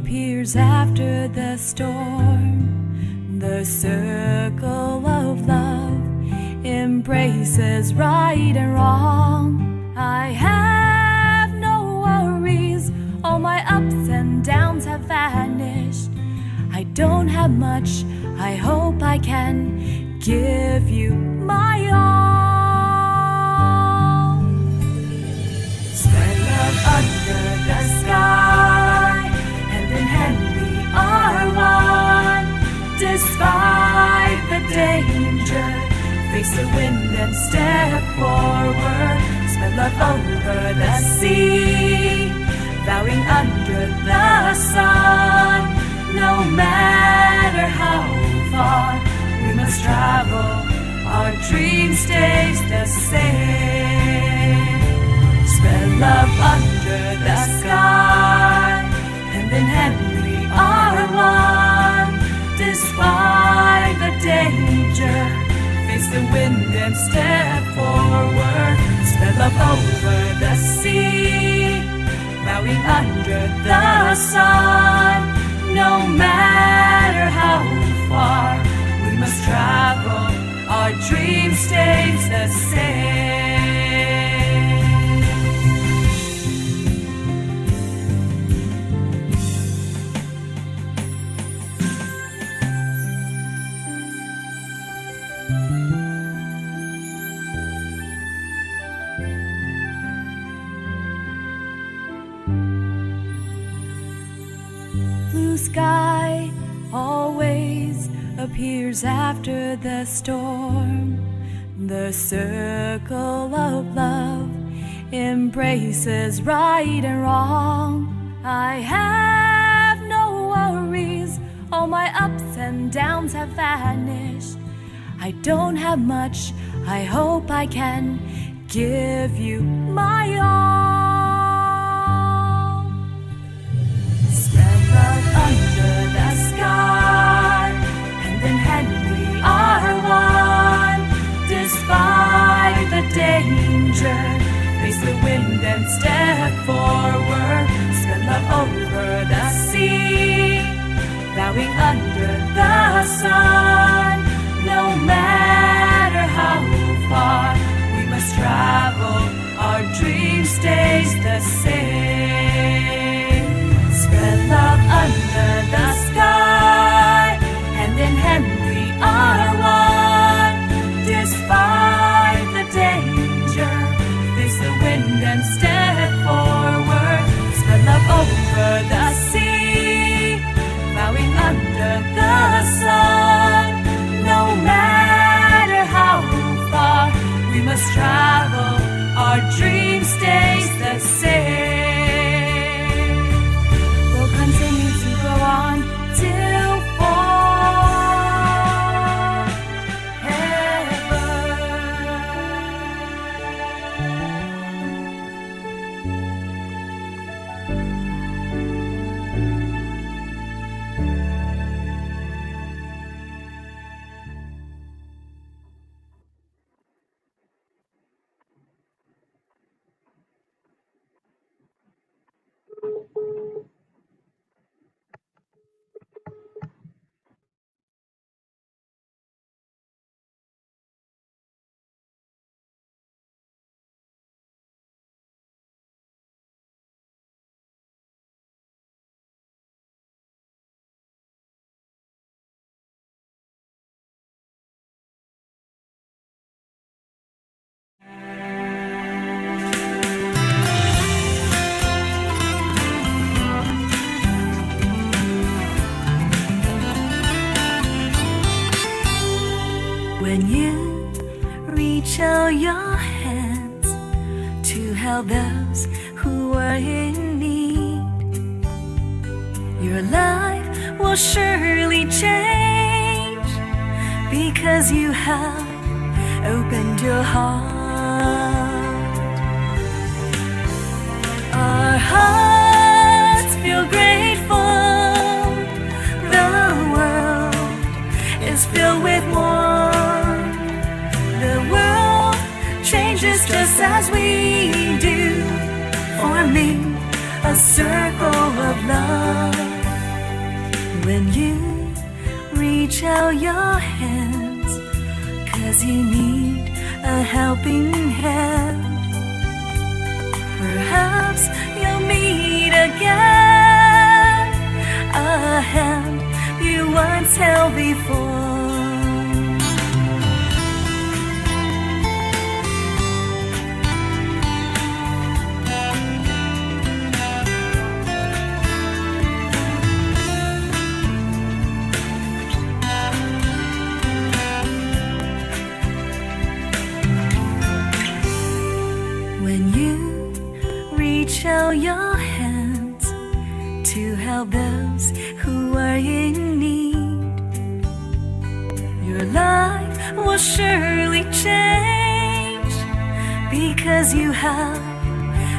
appears after the storm. The circle of love embraces right and wrong. I have no worries, all my ups and downs have vanished. I don't have much, I hope I can give you my all. Spread love under the sky, hand in hand we are one. Despite the danger, face the wind and step forward. Spread love over the sea, bowing under the sun. No matter how far we must travel, our dream stays the same. Spread love under the sky, hand in hand we are one. Despite the danger, face the wind and step forward. Spread love over the sea, bowing under the sun. No matter how far we must travel, our dream stays the same. Blue sky always appears after the storm. The circle of love embraces right and wrong. I have no worries, all my ups and downs have vanished. I don't have much, I hope I can give you my all. Spread love under the sky, hand in hand we are one. Despite the danger, face the wind and step forward. Spread love over the sea, bowing under the sun. No matter how far we must travel, our dream stays the same. Spread love under the sky, hand in hand we are one. Despite the danger, face the wind and step forward. Spread love over the sea, bowing under the sun. No matter how far we must travel, our dream stays the same. We'll continue to go on till when you reach out your hands to help those who are in need, your life will surely change because you have opened your heart. Our hearts feel grateful. The world is filled with warmth. The world changes just as we do. For me, a circle of love When you reach out your hands, 'cause you need a helping hand. Perhaps you'll meet again, a hand you once held before. When you reach out your hands to help those who are in need, your life will surely change, because you have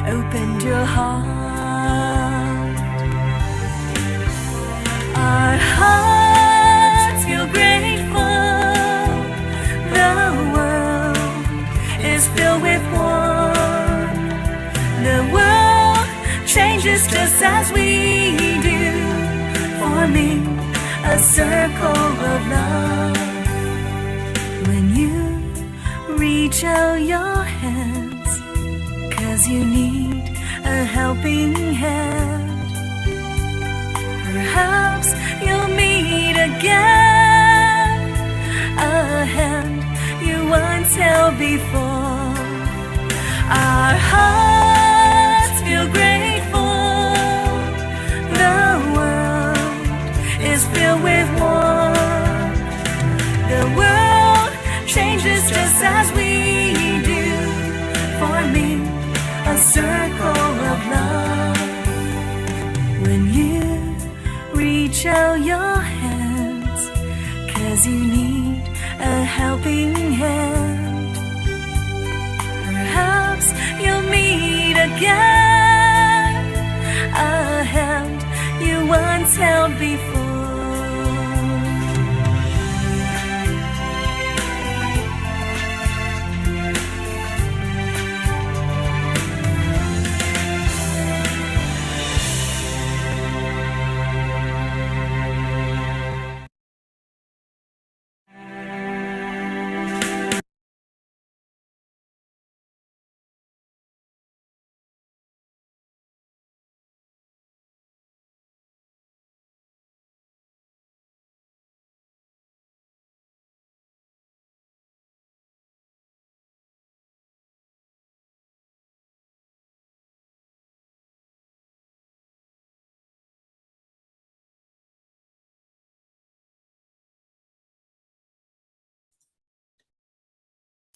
opened your heart. Our hearts feel grateful. The world is filled with warmth. The world changes just as we do, forming a circle of love. When you reach out your hands, 'cause you need a helping hand. Perhaps you'll meet again, a hand you once held before. Our hearts feel grateful. The world is filled with warmth. The world changes just as we do, forming a circle of love. When you reach out your hands, 'cause you need a helping hand. Perhaps you'll meet again, a hand you once held before.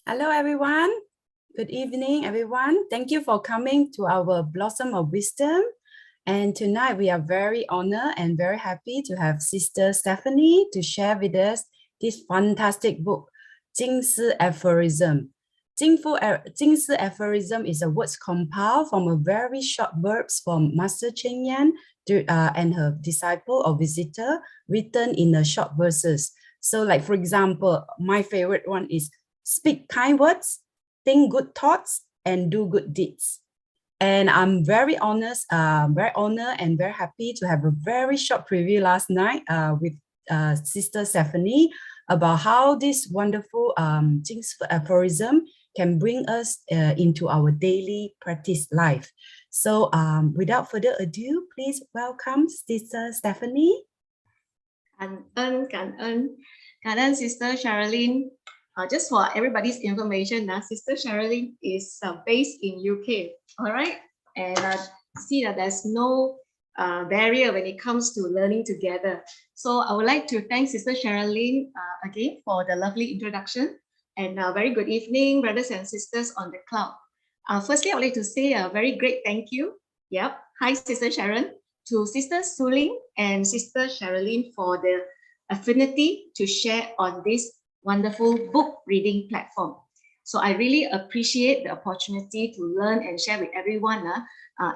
Hello, everyone. Good evening, everyone. Thank you for coming to our Blossom of Wisdom. And tonight we are very honored and very happy to have Sister Stephanie to share with us this fantastic book, 金丝 Aphorism. 金丝 Aphorism is a words compiled from a very short verbs from Master Cheng Yan and her disciple or visitor, written in a short verses. So like, for example, my favorite one is speak kind words, think good thoughts, and do good deeds. And I'm very honored and very happy to have a very short preview last night with Sister Stephanie about how this wonderful aphorism can bring us into our daily practice life. So without further ado, please welcome Sister Stephanie. 感恩 Sister Sherilyn. Just for everybody's information, Sister Sherilyn is based in UK, all right? And see that there's no barrier when it comes to learning together. So I would like to thank Sister Sherilyn again for the lovely introduction. And very good evening, brothers and sisters on the cloud. Firstly, I would like to say a very great thank you. Yep. Hi, Sister Sharon, to Sister Suling and Sister Sherilyn for the affinity to share on this wonderful book reading platform. So I really appreciate the opportunity to learn and share with everyone.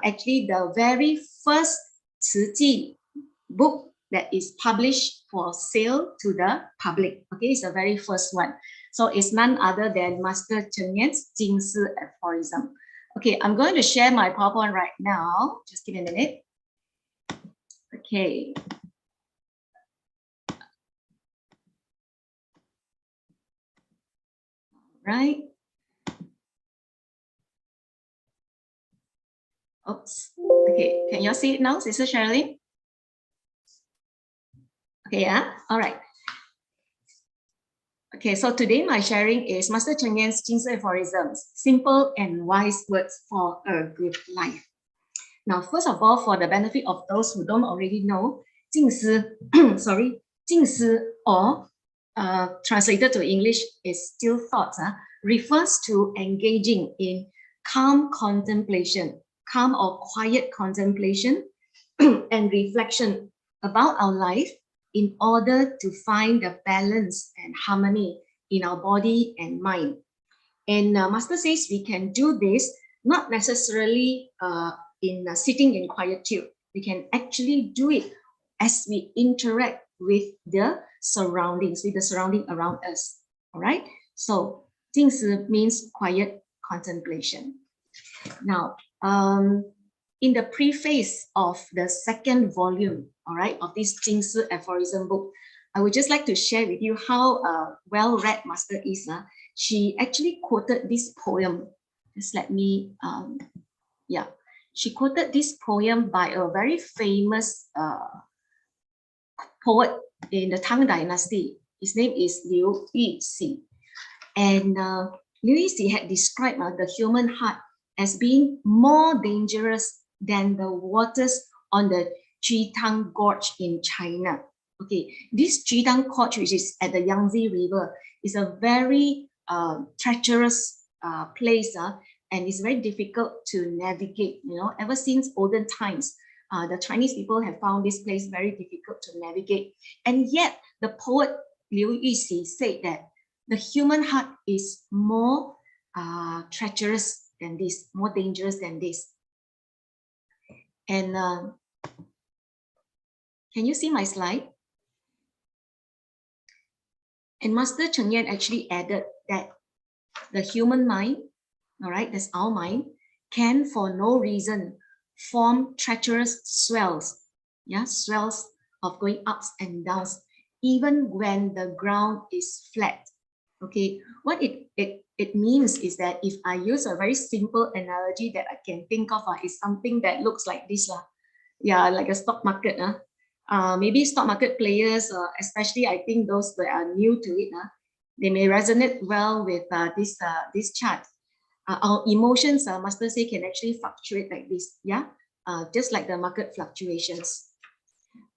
Actually, the very first 词记 book that is published for sale to the public. Okay, it's the very first one. So it's none other than Master Cheng Yan's 金丝 Aphorism. Okay, I'm going to share my PowerPoint right now. Just give me a minute. Okay. right? Oops. Okay, can you see it now, Sister Sherilyn? Okay, yeah, all right. Okay, so today my sharing is Master Cheng Yen's Jingsi aphorisms, simple and wise words for a good life. Now, first of all, for the benefit of those who don't already know, 静思, sorry, 静思 or translated to English is still thoughts, refers to engaging in calm contemplation, calm or quiet contemplation and reflection about our life in order to find the balance and harmony in our body and mind. And Master says we can do this not necessarily in sitting in quietude. We can actually do it as we interact with the surroundings, with the surrounding around us. All right. So 静思 means quiet contemplation. Now, in the preface of the second volume, all right, of this 静思 aphorism book, I would just like to share with you how well-read Master is. She actually quoted this poem. Just let me, yeah. She quoted this poem by a very famous poet in the Tang Dynasty. His name is Liu Yixi. And Liu Yixi had described the human heart as being more dangerous than the waters on the Jitang Gorge in China. Okay, this Jitang Gorge, which is at the Yangtze River, is a very treacherous place, and it's very difficult to navigate. You know, ever since olden times, the Chinese people have found this place very difficult to navigate. And yet, the poet Liu Yixi said that the human heart is more treacherous than this, more dangerous than this. And can you see my slide? And Master Cheng Yen actually added that the human mind, all right, that's our mind, can for no reason form treacherous swells, yeah, swells of going ups and downs, even when the ground is flat. Okay, what it means is that if I use a very simple analogy that I can think of, is something that looks like this, yeah, like a stock market. Maybe stock market players, especially I think those that are new to it, they may resonate well with this chart. Our emotions, Master say, can actually fluctuate like this, yeah, just like the market fluctuations.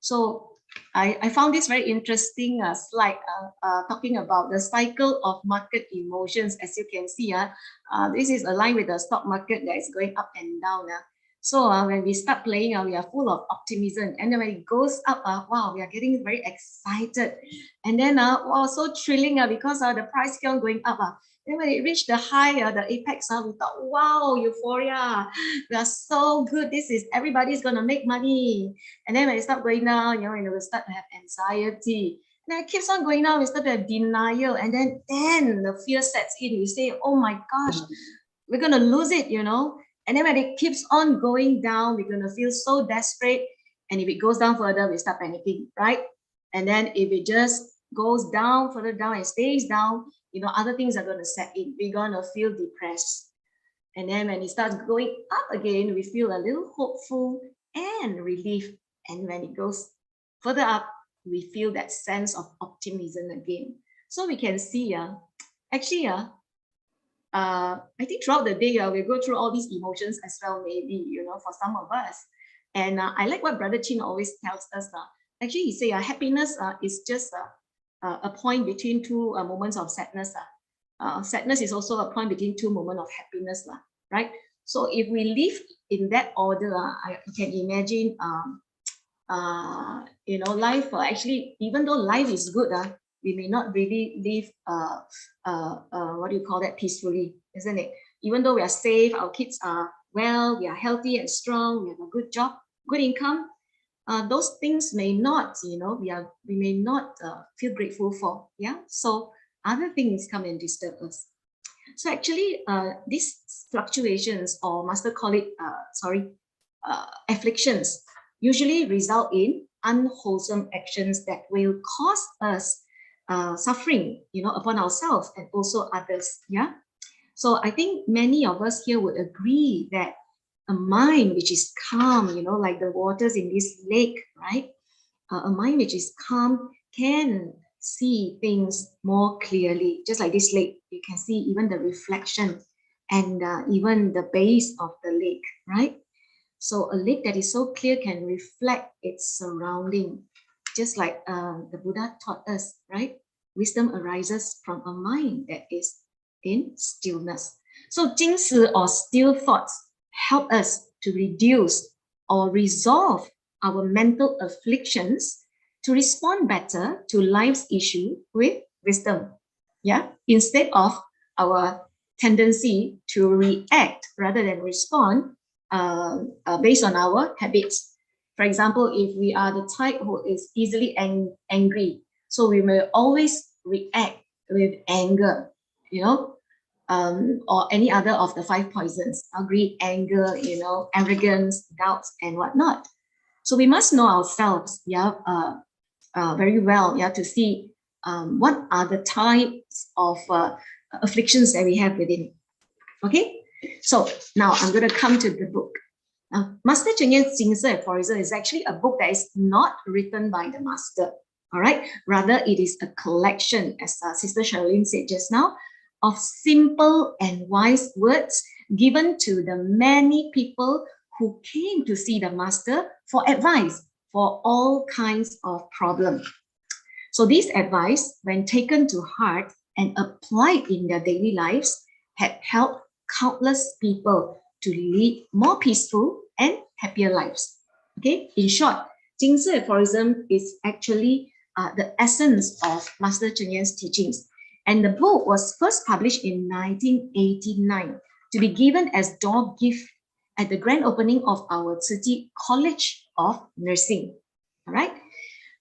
So I found this very interesting slide talking about the cycle of market emotions. As you can see, this is aligned with the stock market that is going up and down. So when we start playing, we are full of optimism. And then when it goes up, wow, we are getting very excited. And then, wow, so thrilling because the price kept on going up. Then when it reached the high, the apex, we thought, wow, euphoria. We are so good. This is, everybody's going to make money. And then when it starts going down, you know, we start to have anxiety. And then it keeps on going down, we start to have denial. And then the fear sets in. We say, oh my gosh, we're going to lose it, you know. And then when it keeps on going down, we're going to feel so desperate. And if it goes down further, we start panicking, right? And then if it just goes down, further down and stays down, you know, other things are going to set in. We're going to feel depressed. And then when it starts going up again, we feel a little hopeful and relief. And when it goes further up, we feel that sense of optimism again. So we can see, actually, I think throughout the day, we go through all these emotions as well, maybe, you know, for some of us. And I like what Brother Chin always tells us. Actually, he say happiness is just a point between two moments of sadness. Sadness is also a point between two moments of happiness, right? So if we live in that order, I can imagine, you know, life, actually, even though life is good, we may not really live, what do you call that, peacefully, isn't it? Even though we are safe, our kids are well, we are healthy and strong, we have a good job, good income, those things may not, you know, we may not feel grateful for, yeah? So other things come and disturb us. So actually, these fluctuations, or Master call it, afflictions, usually result in unwholesome actions that will cause us suffering, upon ourselves and also others. Yeah. So I think many of us here would agree that a mind which is calm, like the waters in this lake, right? A mind which is calm can see things more clearly. Just like this lake, you can see even the reflection and even the base of the lake, right? So a lake that is so clear can reflect its surrounding, just like the Buddha taught us, right? Wisdom arises from a mind that is in stillness. So 静思 or still thoughts help us to reduce or resolve our mental afflictions to respond better to life's issue with wisdom. Yeah, instead of our tendency to react rather than respond based on our habits. For example, if we are the type who is easily angry, so we may always react with anger, or any other of the 5 poisons: greed, anger, arrogance, doubts, and whatnot. So we must know ourselves, very well, to see what are the types of afflictions that we have within. Okay, so now I'm going to come to the book. Master Cheng Yen's 精色 Aphorism is actually a book that is not written by the master. All right, rather it is a collection, as Sister Charlene said just now, of simple and wise words given to the many people who came to see the master for advice for all kinds of problems. So this advice, when taken to heart and applied in their daily lives, had helped countless people to lead more peaceful and happier lives. Okay, in short, 精色 Aphorism is actually the essence of Master Cheng Yen's teachings. And the book was first published in 1989 to be given as door gift at the grand opening of our Tzu Chi College of Nursing. All right.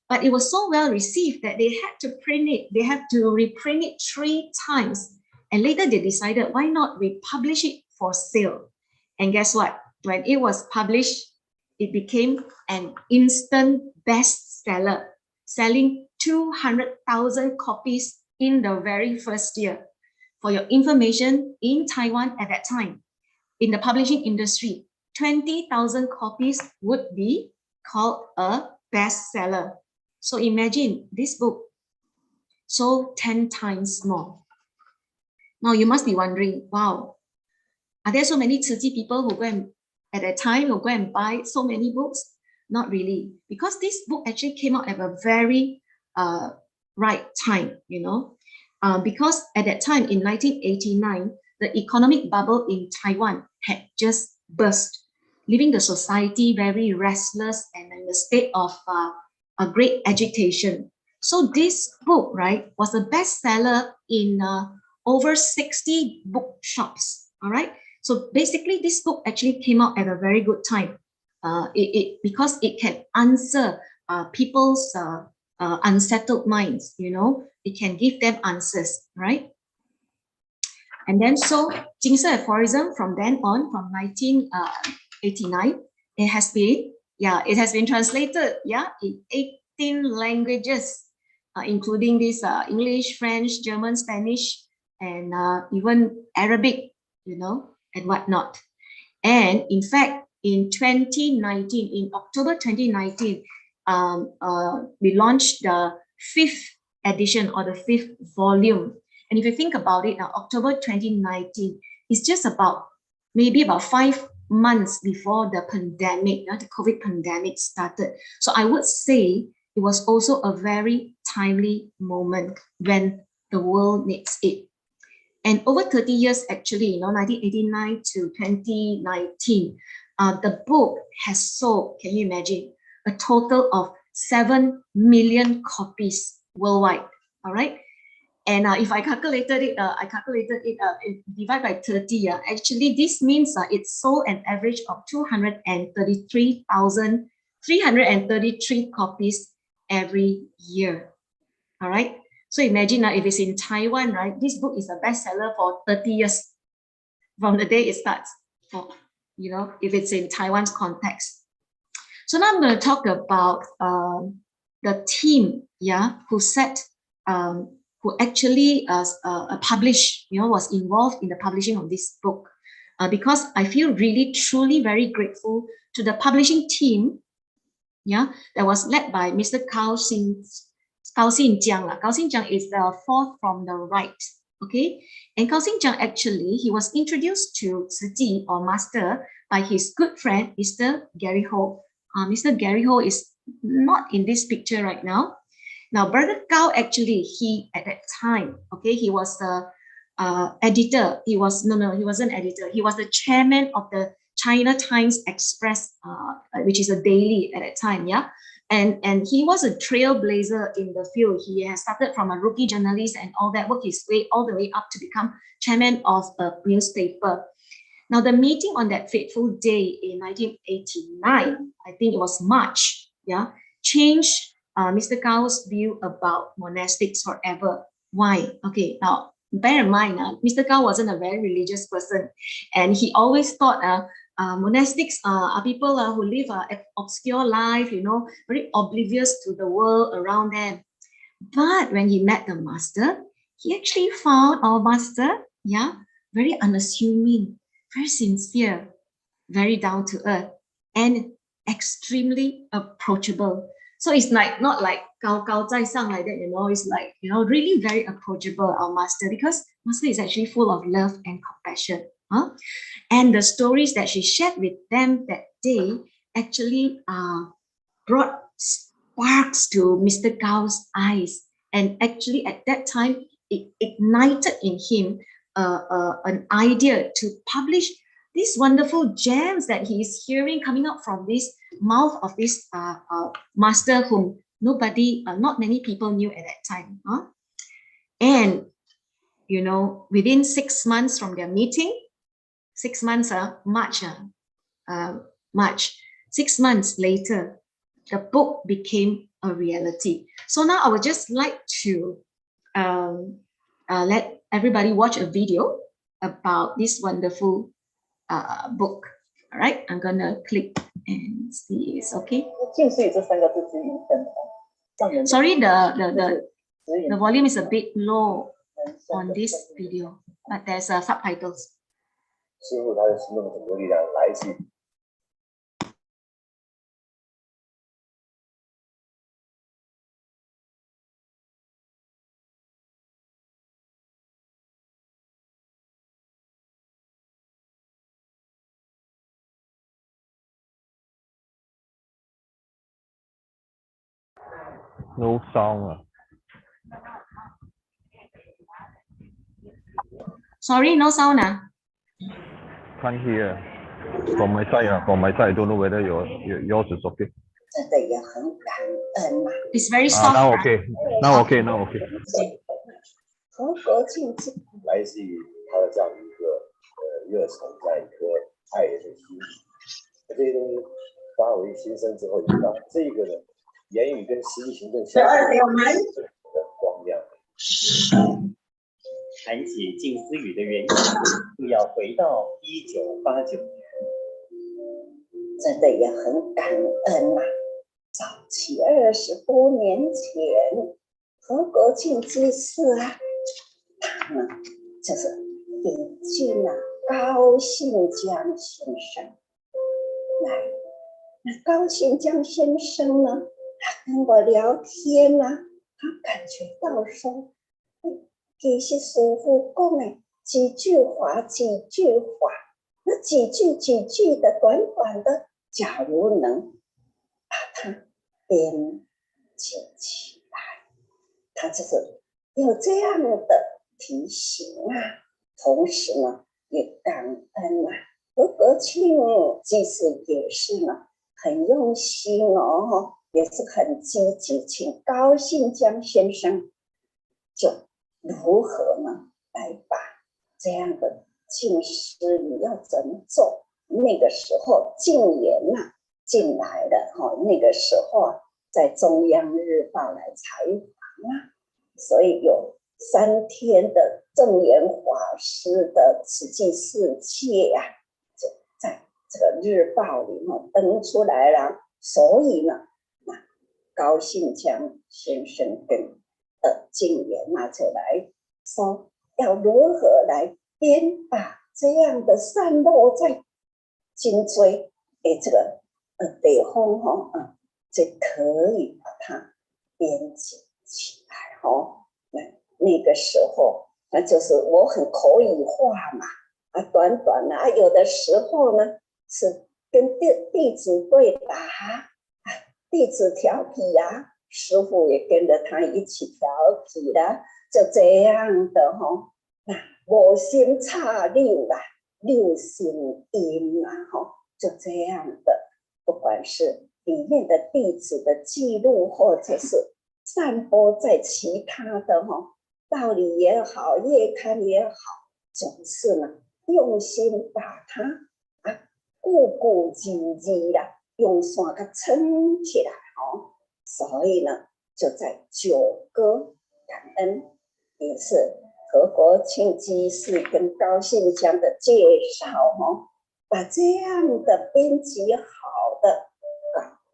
But it was so well received that they had to print it. They had to reprint it 3 times. And later they decided, why not republish it for sale? And guess what? When it was published, it became an instant bestseller, selling 200,000 copies in the very first year. For your information, in Taiwan at that time, in the publishing industry, 20,000 copies would be called a bestseller. So imagine this book sold 10 times more. Now you must be wondering, wow, are there so many Tzu Chi people who go and, at that time, who go and buy so many books? Not really, because this book actually came out at a very right time, because at that time in 1989, the economic bubble in Taiwan had just burst, leaving the society very restless and in a state of a great agitation. So this book, right, was a bestseller in over 60 bookshops. All right. So basically, this book actually came out at a very good time. Because it can answer people's unsettled minds. It can give them answers, right? And then so 精色 Aphorism from then on, from 1989, it has been translated, in 18 languages, including this English, French, German, Spanish, and even Arabic, and whatnot. And in fact, in 2019, in October 2019, we launched the 5th edition or the 5th volume. And if you think about it, October 2019 is just maybe about 5 months before the pandemic, the COVID pandemic started. So I would say it was also a very timely moment when the world needs it. And over 30 years, actually, 1989 to 2019, the book has sold, can you imagine, a total of 7 million copies worldwide. All right. And if I calculated it, divided by 30. Actually, this means it sold an average of 233,333 copies every year. All right. So imagine if it's in Taiwan, right? This book is a bestseller for 30 years from the day it starts. If it's in Taiwan's context. So now I'm going to talk about the team, who set who actually published, was involved in the publishing of this book. Because I feel really, truly very grateful to the publishing team, that was led by Mr. Gao Xinjiang. Gao Xinjiang is the fourth from the right, okay? And Gao Xinjiang actually, he was introduced to Tzu Ji or master by his good friend, Mr. Gary Ho. Mr. Gary Ho is not in this picture right now. Now, Brother Gao actually, he at that time, okay, he was the editor. He wasn't editor. He was the chairman of the China Times Express, which is a daily at that time, and he was a trailblazer in the field. He has started from a rookie journalist and all that, worked his way all the way up to become chairman of a newspaper. Now, the meeting on that fateful day in 1989, I think it was March, changed Mr. Gao's view about monastics forever. Why? Okay, now bear in mind, Mr. Gao wasn't a very religious person, and he always thought monastics are people who live an obscure life, very oblivious to the world around them. But when he met the master, he actually found our master, very unassuming, very sincere, very down to earth, and extremely approachable. So it's like not like Gao Gao Zai Sang like that, it's like, really very approachable, our master, because master is actually full of love and compassion. And the stories that she shared with them that day actually brought sparks to Mr. Gao's eyes. And actually at that time, it ignited in him an idea to publish these wonderful gems that he is hearing coming out from this mouth of this master whom not many people knew at that time. And, within 6 months from their meeting, 6 months, March, 6 months later, the book became a reality. So now I would just like to let everybody watch a video about this wonderful book. All right, I'm gonna click and see. It's okay. Sorry, the volume is a bit low on this video, but there's subtitles. 师父他的心中很多力量来自于 No sound. Sorry, no sound. Can't hear. From my side, I don't know whether yours is okay. 真的也很感恩呐。 It's very soft. Now okay. Now okay. 和国庆之来自于他的这样一个热忱，这样一颗爱的心。这些东西发为心声之后，你知道这个呢，言语跟实际行动相的光亮。谈起静思语的原因，又要回到1989年。 真的也很感恩呐、早期20多年前，和国庆之士他呢就是引进了高信江先生来。那高信江先生呢，他跟我聊天他感觉到说，其实师父讲的几句话，那几句的短的。 假如能把它编辑起来，他就是有这样的提醒同时呢，也感恩和国庆其实也是呢很用心也是很积极，请高信江先生就如何呢来把这样的静思语要怎么做？ 那个时候禁言进来了那个时候在中央日报来采访所以有3天的证严法师的慈济世界就在这个日报里登出来了。所以呢，那高信江先生跟的经验拿出来说，要如何来编把这样的散落在颈椎的这个地方就可以把它编辑起来那个时候，那就是我很口语化嘛，短短的有的时候呢是跟弟子对答，弟子调皮呀，师父也跟着他一起调皮啦，就这样的无心插柳啦，六心音啦就这样的，不管是里面的弟子的记录，或者是散播在其他的道理也好，夜刊也好，总是呢用心把它固固紧紧的用线给撑起来所以呢，就在九歌感恩，也是何国庆居士跟高信香的介绍把这样的编辑好的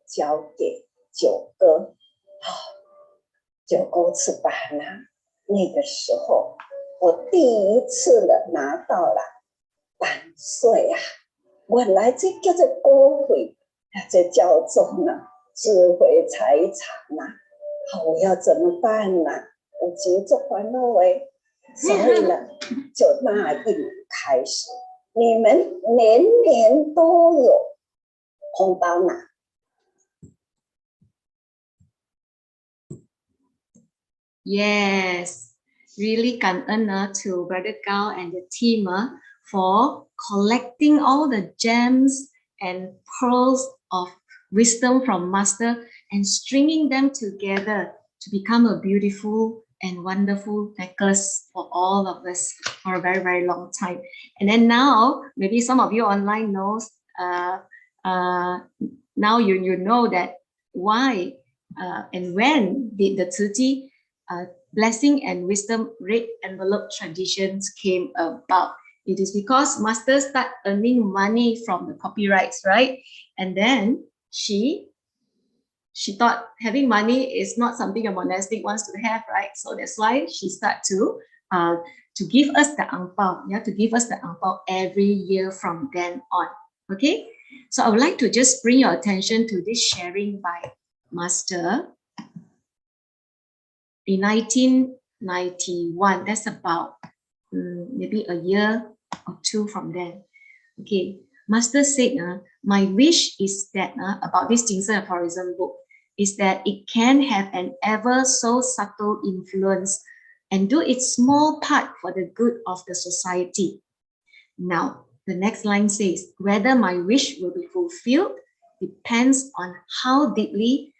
交给九歌九歌出版那个时候我第一次的拿到了版税原来这叫做国会，这叫做呢智慧财产我要怎么办呢？我急着烦恼所以呢就那一年开始，你们年年都有红包拿。Yes, really 感恩to Brother Gao and the team for collecting all the gems and pearls of wisdom from Master and stringing them together to become a beautiful and wonderful necklace for all of us for a very, very long time. And then now, maybe some of you online knows, now you know that why and when did the Tzu Chi blessing and wisdom red envelope traditions came about. It is because Master started earning money from the copyrights, right? And then she thought having money is not something a monastic wants to have, right? So that's why she started to give us the ang pao, to give us the ang pao every year from then on. Okay, so I would like to just bring your attention to this sharing by Master in 1991. That's about maybe a year or two from then. Okay, Master said, my wish is that about this Jingse Aphorism book is that it can have an ever so subtle influence and do its small part for the good of the society. Now, the next line says, whether my wish will be fulfilled depends on how deeply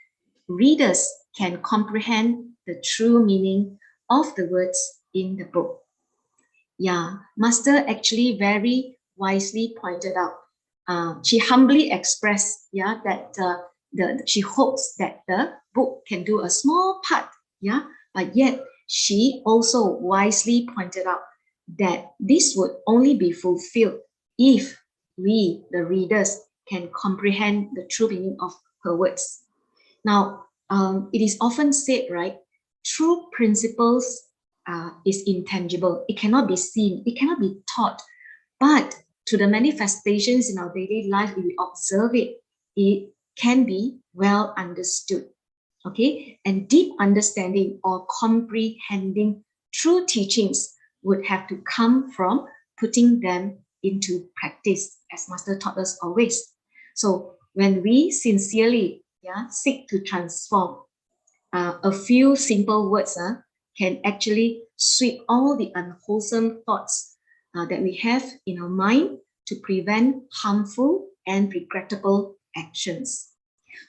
readers can comprehend the true meaning of the words in the book. Yeah, Master actually very wisely pointed out. She humbly expressed, that she hopes that the book can do a small part, but yet she also wisely pointed out that this would only be fulfilled if we, the readers, can comprehend the true meaning of her words. Now, it is often said, right, true principles is intangible. It cannot be seen, it cannot be taught, but to the manifestations in our daily life, if we observe it, it can be well understood. Okay, and deep understanding or comprehending true teachings would have to come from putting them into practice, as Master taught us always. So when we sincerely seek to transform, a few simple words can actually sweep all the unwholesome thoughts that we have in our mind to prevent harmful and regrettable actions.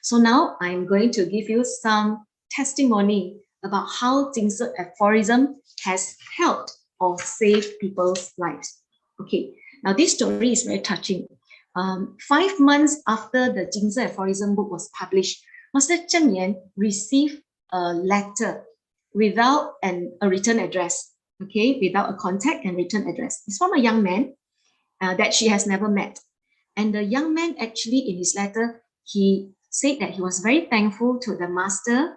So now I'm going to give you some testimony about how Jingse Aphorism has helped or saved people's lives. Okay, now this story is very touching. 5 months after the Jingse Aphorism book was published, Master Cheng Yan received a letter without a return address, okay, without a contact and return address. It's from a young man that she has never met. And the young man actually in his letter, he said that he was very thankful to the Master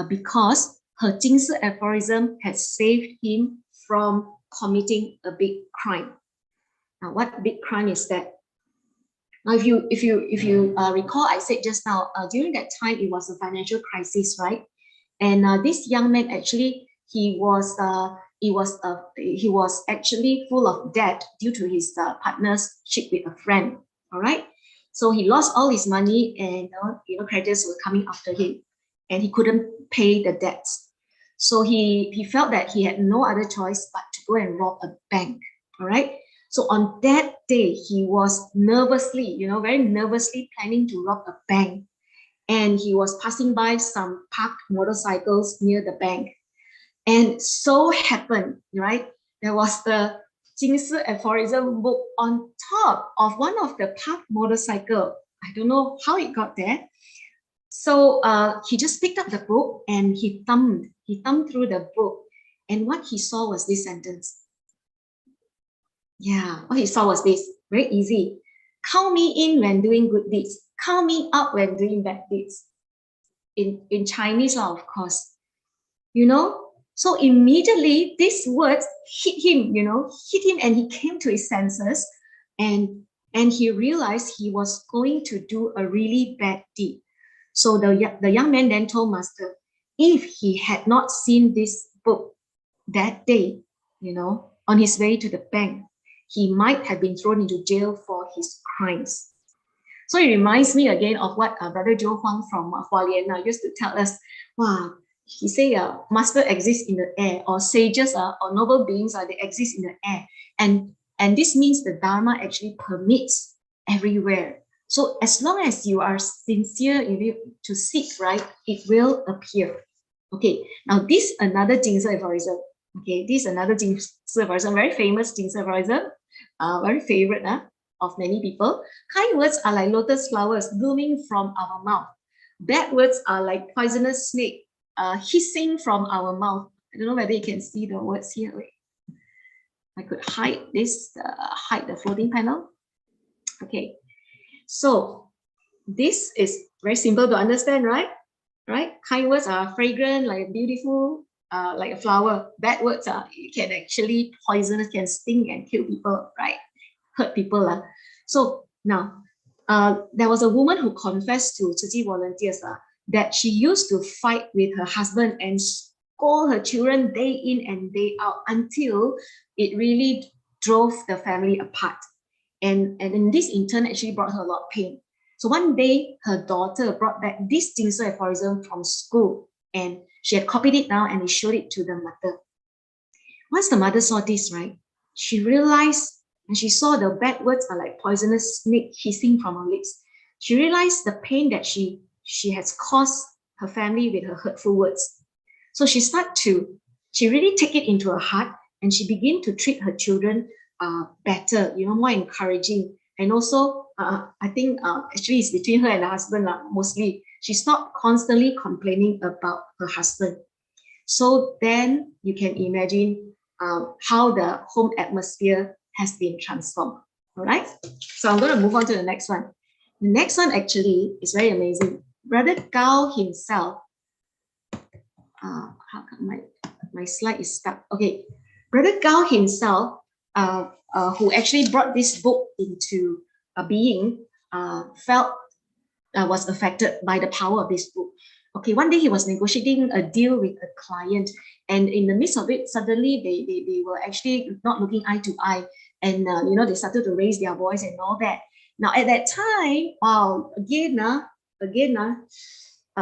because her 金色 aphorism had saved him from committing a big crime. Now, what big crime is that? Now, if you recall, I said just now, during that time, it was a financial crisis, right? And this young man actually, he was actually full of debt due to his partnership with a friend. All right, so he lost all his money, and creditors were coming after him, and he couldn't pay the debts. So he felt that he had no other choice but to go and rob a bank. All right. So on that day, he was nervously, very nervously planning to rob a bank. And he was passing by some parked motorcycles near the bank. And so happened, right? There was the 金丝 aphorism book on top of one of the parked motorcycle. I don't know how it got there. So he just picked up the book and he thumbed through the book. And what he saw was this sentence. Yeah, what he saw was this, very easy. Count me in when doing good deeds. Count me out when doing bad deeds. In Chinese, of course. So immediately these words hit him, and he came to his senses, and he realized he was going to do a really bad deed. So the young man then told Master, if he had not seen this book that day, on his way to the bank, he might have been thrown into jail for his crimes. So it reminds me again of what Brother Joe Huang from Hualien used to tell us. Wow, he say master exists in the air, or sages or noble beings, they exist in the air. And this means the Dharma actually permits everywhere. So as long as you are sincere to seek, right, it will appear. Okay, now this another 金色 aphorism. Okay, this is another 金色 aphorism, very famous 金色 aphorism, very favorite of many people. Kind words are like lotus flowers blooming from our mouth. Bad words are like poisonous snake hissing from our mouth. I don't know whether you can see the words here. Wait. I could hide this, hide the floating panel. Okay, so this is very simple to understand, right? Right? Kind words are fragrant, like beautiful, like a flower. Bad words are can actually poisonous, can sting and kill people, right? Hurt people. So now, there was a woman who confessed to Tzu Chi volunteers that she used to fight with her husband and scold her children day in and day out until it really drove the family apart. And this in turn actually brought her a lot of pain. So one day, her daughter brought back this 金色 aphorism from school, and she had copied it down and showed it to the mother. Once the mother saw this, right, she realized, and she saw the bad words are like poisonous snake hissing from her lips. She realized the pain that she has caused her family with her hurtful words. So she really take it into her heart, and she began to treat her children better, more encouraging. And also, I think actually it's between her and her husband mostly. She stopped constantly complaining about her husband. So then you can imagine how the home atmosphere has been transformed. All right. So I'm going to move on to the next one. The next one actually is very amazing. Brother Gao himself. How come my slide is stuck? Okay. Brother Gao himself, who actually brought this book into being, was affected by the power of this book. Okay, one day he was negotiating a deal with a client, and in the midst of it, suddenly they were actually not looking eye to eye, and they started to raise their voice and all that. Now at that time, wow, again,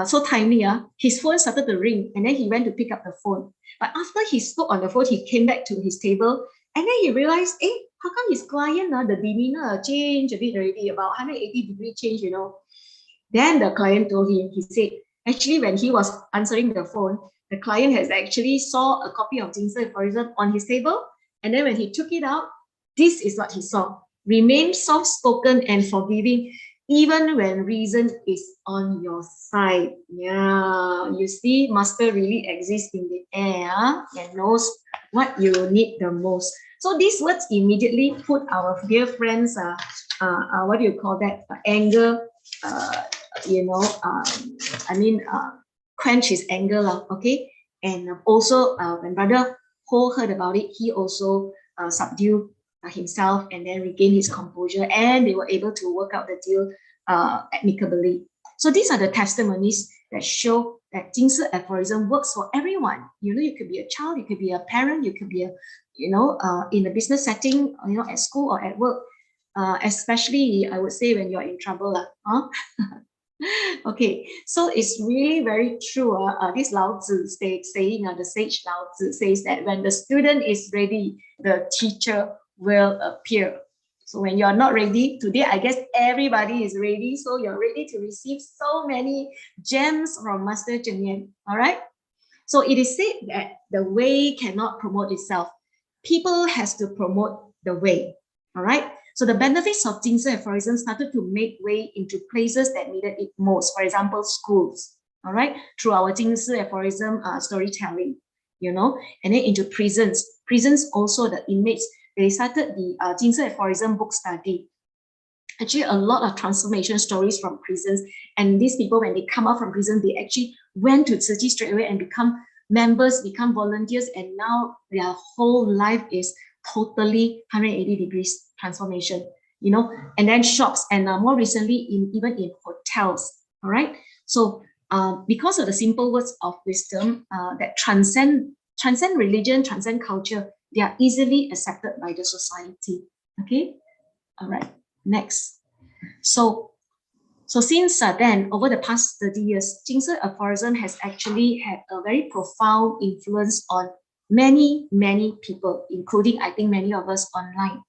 so timely, his phone started to ring, and then he went to pick up the phone. But after he spoke on the phone, he came back to his table, and then he realized, how come his client, the demeanor changed a bit already, about 180-degree change, Then the client told him, he said, actually, when he was answering the phone, the client has actually saw a copy of 金色 aphorism on his table, and then when he took it out, this is what he saw. Remain soft-spoken and forgiving, even when reason is on your side. Yeah, you see, Master really exists in the air and knows what you need the most. So these words immediately put our dear friends, what do you call that? Anger, quench his anger, okay? And also when Brother Ho heard about it, he also subdued himself and then regained his composure, and they were able to work out the deal amicably. So these are the testimonies that show that 金色 aphorism works for everyone. You know, you could be a child, you could be a parent, you could be a, in a business setting, at school or at work. Especially, I would say, when you're in trouble. Okay, so it's really very true. This Lao Tzu saying, the sage Lao Tzu says that when the student is ready, the teacher will appear. So when you're not ready, today I guess everybody is ready. So you're ready to receive so many gems from Master Cheng Yen. All right. So it is said that the way cannot promote itself. People has to promote the way. All right. So the benefits of 金色 aphorism started to make way into places that needed it most. For example, schools. All right. Through our 金色 aphorism storytelling, and then into prisons. Prisons also, the inmates, they started the 金色 aphorism book study. Actually, a lot of transformation stories from prisons. And these people, when they come out from prison, they actually went to Tzu Chi straight away and become members, become volunteers. And now their whole life is totally 180 degrees transformation, and then shops, and more recently, even in hotels. All right. So because of the simple words of wisdom that transcend religion, transcend culture, they are easily accepted by the society. Okay. All right. Next. So since then, over the past 30 years, 金色 aphorism has actually had a very profound influence on many, many people, including, I think, many of us online.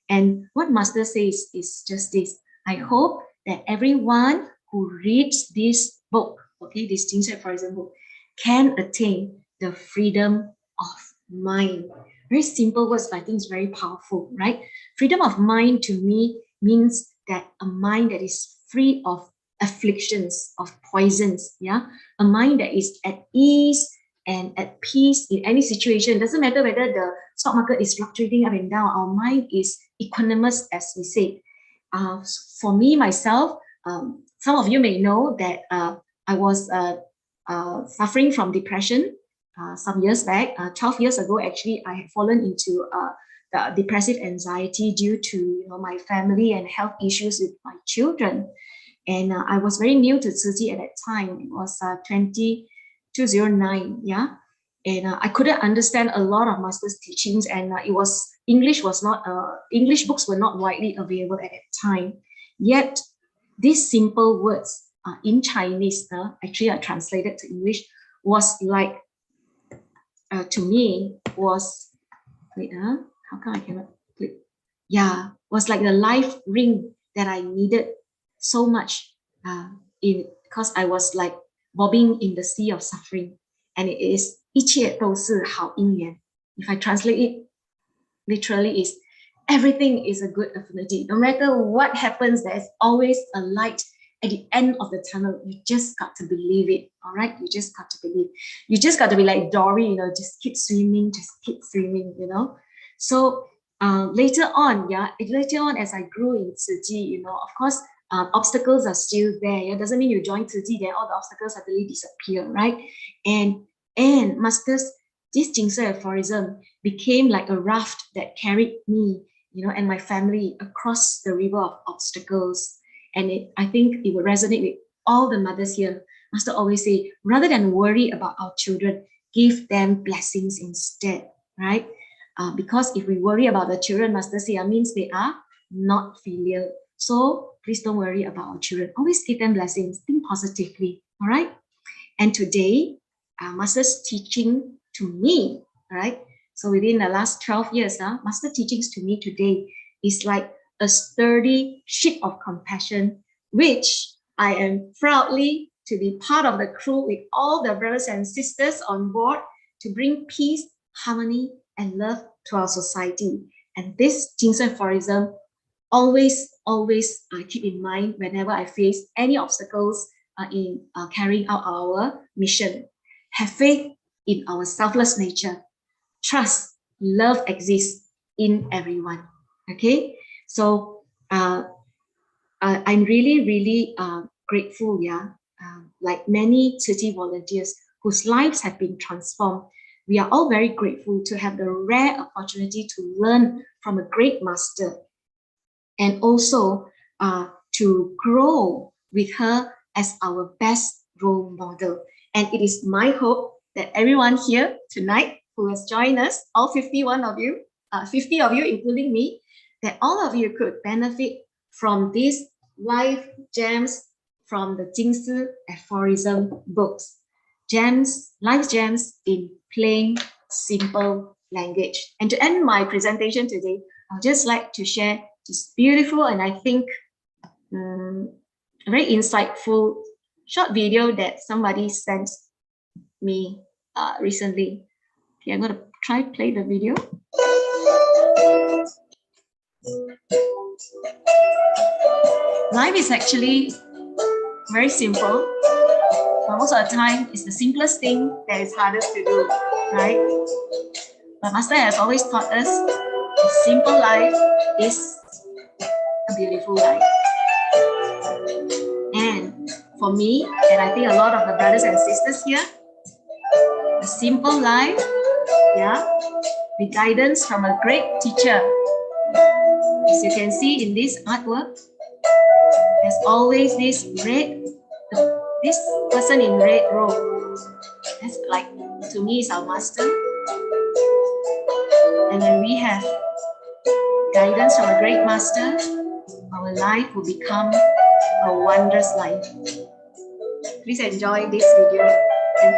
And what Master says is just this: I hope that everyone who reads this book, okay, this 金色 aphorism book, can attain the freedom of mind. Very simple words, but I think it's very powerful, right? Freedom of mind to me means that a mind that is free of afflictions, of poisons, a mind that is at ease and at peace in any situation. It doesn't matter whether the stock market is fluctuating up and down, our mind is equanimous, as we say. For me, myself, some of you may know that I was suffering from depression some years back. 12 years ago, actually, I had fallen into the depressive anxiety due to my family and health issues with my children. And I was very new to Tzu Chi at that time. It was 2009, and I couldn't understand a lot of Master's teachings, and English books were not widely available at that time. Yet these simple words in Chinese, actually are translated to English, was like, to me, was, how come I cannot click? Was like the life ring that I needed so much because I was like bobbing in the sea of suffering. And it is 一切都是好因缘. If I translate it literally, is everything is a good affinity. No matter what happens, there's always a light at the end of the tunnel. You just got to believe it. All right. You just got to believe. You just got to be like Dory, just keep swimming, So later on, as I grew in Tzu Chi, of course, obstacles are still there. It doesn't mean you join Tzu Chi, then all the obstacles suddenly disappear, right? And Master's, this 金色 aphorism became like a raft that carried me, and my family across the river of obstacles. And I think it would resonate with all the mothers here. Master always say, rather than worry about our children, give them blessings instead, right? Because if we worry about the children, Master say, means they are not filial. So please don't worry about our children. Always give them blessings. Think positively, all right? And today, Master's teaching to me, right? So within the last 12 years, Master teachings to me today is like a sturdy ship of compassion, which I am proudly to be part of the crew with all the brothers and sisters on board to bring peace, harmony, and love to our society. And this 金色 aphorism always keep in mind whenever I face any obstacles in carrying out our mission. Have faith in our selfless nature. Trust, love exists in everyone. Okay, so I'm really grateful, like many Tzu Chi volunteers whose lives have been transformed. We are all very grateful to have the rare opportunity to learn from a great master and also to grow with her as our best role model. And it is my hope that everyone here tonight who has joined us, all 51 of you, 50 of you, including me, that all of you could benefit from these life gems from the Jingsi aphorism books. Gems, life gems in plain, simple language. And to end my presentation today, I'd just like to share this beautiful and I think very insightful short video that somebody sent me recently. Okay, I'm going to try play the video. Life is actually very simple, but most of the time it's the simplest thing that is hardest to do, right? But Master has always taught us a simple life is a beautiful life. And for me, and I think a lot of the brothers and sisters here, a simple life, yeah, with guidance from a great teacher. As you can see in this artwork, there's always this person in red robe. That's like, to me, is our master. And when we have guidance from a great master, our life will become a wondrous life. Please enjoy this video. And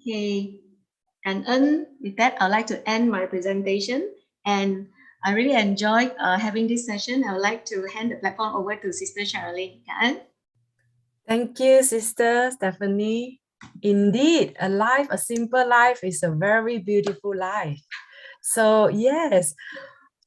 okay, and with that, I'd like to end my presentation. And I really enjoyed having this session. I would like to hand the platform over to Sister Charlene. Thank you, Sister Stephanie. Indeed, a simple life is a very beautiful life. So yes,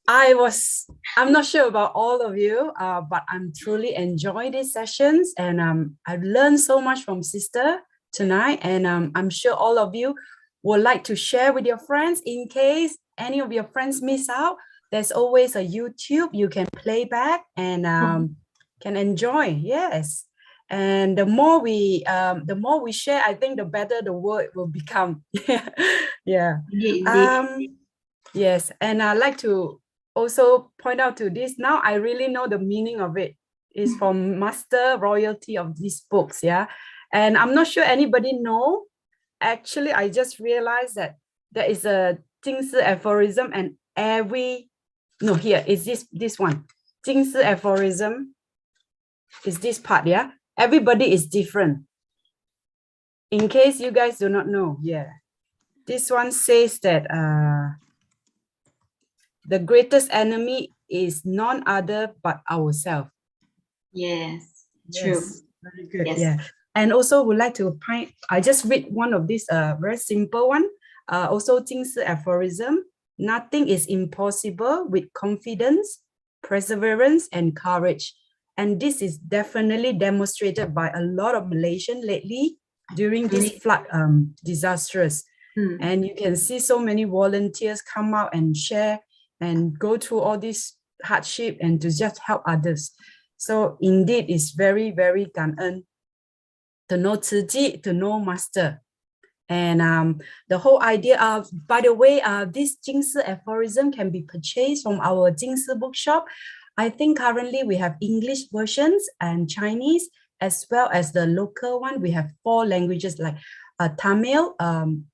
I'm not sure about all of you, but I'm truly enjoying these sessions, and I've learned so much from Sister tonight, and I'm sure all of you would like to share with your friends. In case any of your friends miss out, there's always a YouTube you can play back and can enjoy. Yes. And the more we share, I think the better the world will become. Yeah. Yes. And I'd like to also point out to this. Now I really know the meaning of it. It's from Master Royalty of these books. Yeah. And I'm not sure anybody know. Actually, I just realized that there is a Jingsi aphorism, and here is this one. Jingsi aphorism is this part. Yeah. Everybody is different. In case you guys do not know, yeah. This one says that the greatest enemy is none other but ourselves. Yes, true. Yes, very good. Yes. Yeah. And also would like to point, I just read one of these very simple one. Also 金丝 aphorism. Nothing is impossible with confidence, perseverance, and courage. And this is definitely demonstrated by a lot of Malaysian lately during this flood disastrous. And you can see so many volunteers come out and share and go through all this hardship and to just help others. So indeed, it's very, very 感恩 to know 慈济, to know master. And the whole idea of, by the way, this 金丝 aphorism can be purchased from our 金丝 bookshop. I think currently we have English versions and Chinese, as well as the local one. We have 4 languages like Tamil,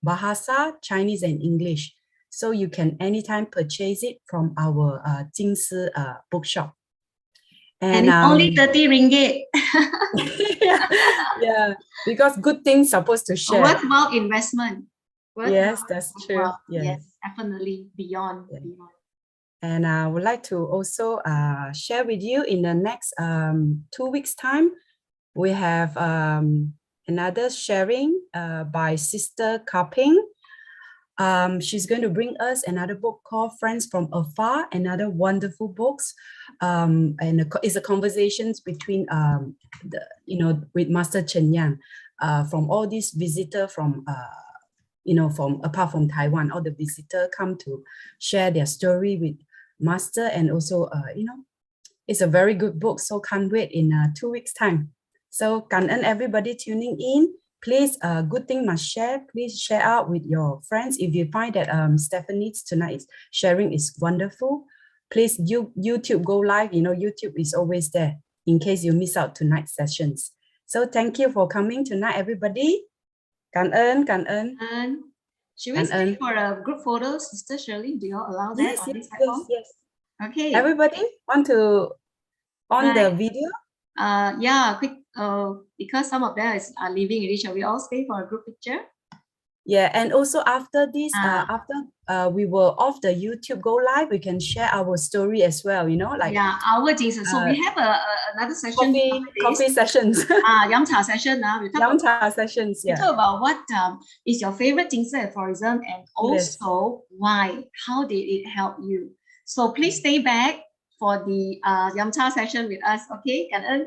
Bahasa, Chinese, and English. So you can anytime purchase it from our 金丝 bookshop. And it's only 30 ringgit. yeah, because good things supposed to share. Worthwhile investment. Yes, that's true. Yes, definitely beyond. And I would like to also share with you in the next 2 weeks' time, we have another sharing by Sister Kaping. She's going to bring us another book called Friends from Afar, another wonderful books. And it's a conversations between, with Master Chen Yang from all these visitors from, from apart from Taiwan, all the visitors come to share their story with Master. And also, it's a very good book. So can't wait in 2 weeks' time. So感恩 everybody tuning in. Please, good thing must share. Please share out with your friends. If you find that Stephanie's tonight's sharing is wonderful, please YouTube go live. YouTube is always there in case you miss out tonight's sessions. So thank you for coming tonight, everybody. 感恩, 感恩. Should we stay for a group photo, Sister Shirley? Do you allow that on this platform? Yes. Okay. Everybody want to on the video? Yeah, quick. Because some of them are leaving already. Shall we all stay for a group picture? Yeah, and also after this, we will off the YouTube go live, we can share our story as well. Our Jesus. So we have another session. Coffee sessions. Yum cha session. Sessions. We talk about what is your favorite 金丝 aphorism and also why. How did it help you? So please stay back for the Yum cha session with us. Okay, 感恩.